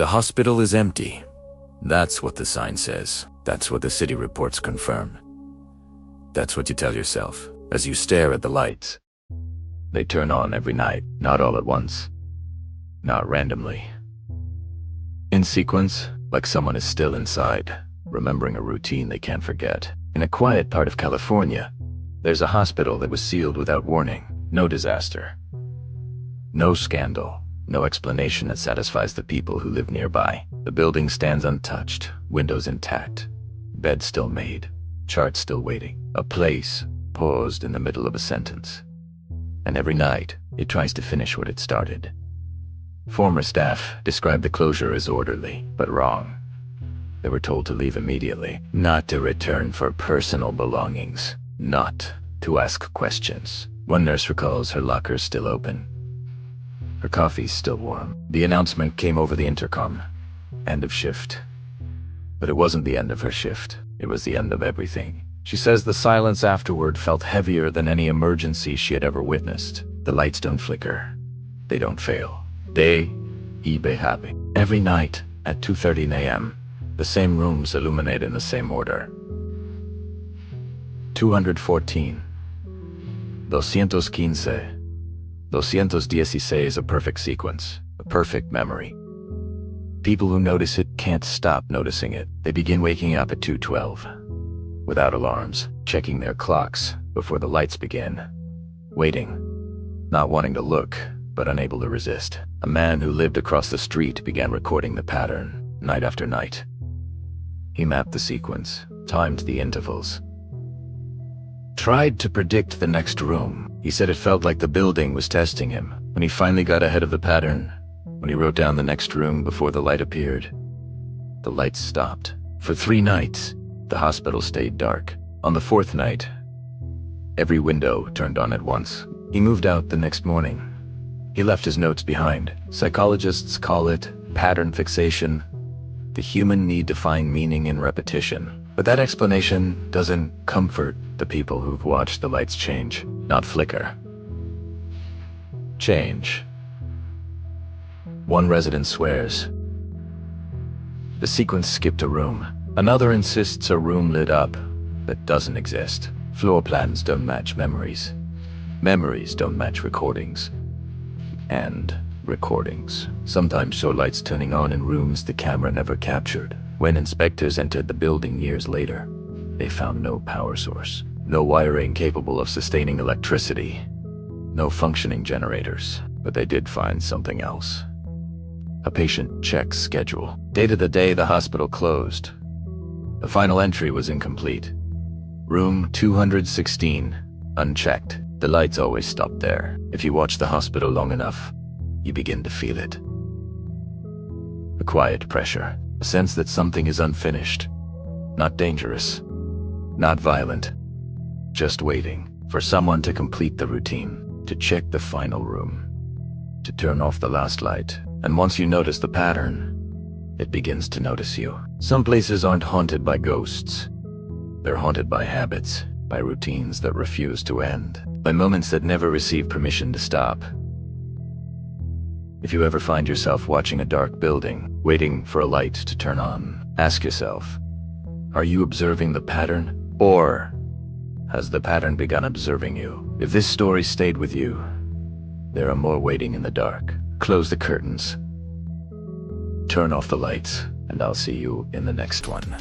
The hospital is empty. That's what the sign says. That's what the city reports confirm. That's what you tell yourself as you stare at the lights. They turn on every night, not all at once, not randomly. In sequence, like someone is still inside, remembering a routine they can't forget. In a quiet part of California, there's a hospital that was sealed without warning. No disaster. No scandal. No explanation that satisfies the people who live nearby. The building stands untouched, windows intact, bed still made, chart still waiting. A place paused in the middle of a sentence. And every night, it tries to finish what it started. Former staff described the closure as orderly, but wrong. They were told to leave immediately, not to return for personal belongings, not to ask questions. One nurse recalls her lockers still open. Her coffee's still warm. The announcement came over the intercom. End of shift. But it wasn't the end of her shift. It was the end of everything. She says the silence afterward felt heavier than any emergency she had ever witnessed. The lights don't flicker. They don't fail. They be happy. Every night at 2:30 a.m., the same rooms illuminate in the same order. 214. 215. 216 is a perfect sequence, a perfect memory. People who notice it can't stop noticing it. They begin waking up at 2:12, without alarms, checking their clocks before the lights begin, waiting, not wanting to look, but unable to resist. A man who lived across the street began recording the pattern, night after night. He mapped the sequence, timed the intervals, tried to predict the next room. He said it felt like the building was testing him. When he finally got ahead of the pattern, when he wrote down the next room before the light appeared, the lights stopped. For 3 nights, the hospital stayed dark. On the 4th night, every window turned on at once. He moved out the next morning. He left his notes behind. Psychologists call it pattern fixation, the human need to find meaning in repetition. But that explanation doesn't comfort the people who've watched the lights change, not flicker. Change. One resident swears the sequence skipped a room. Another insists a room lit up that doesn't exist. Floor plans don't match memories. Memories don't match recordings. And recordings sometimes show lights turning on in rooms the camera never captured. When inspectors entered the building years later, they found no power source, no wiring capable of sustaining electricity, no functioning generators. But they did find something else. A patient check schedule. Date of the day the hospital closed. The final entry was incomplete. Room 216, unchecked. The lights always stop there. If you watch the hospital long enough, you begin to feel it. A quiet pressure, a sense that something is unfinished. Not dangerous, not violent, just waiting for someone to complete the routine, to check the final room, to turn off the last light. And once you notice the pattern, it begins to notice you. Some places aren't haunted by ghosts. They're haunted by habits, by routines that refuse to end, by moments that never receive permission to stop. If you ever find yourself watching a dark building, waiting for a light to turn on, ask yourself, are you observing the pattern? Or has the pattern begun observing you? If this story stayed with you, there are more waiting in the dark. Close the curtains, turn off the lights, and I'll see you in the next one.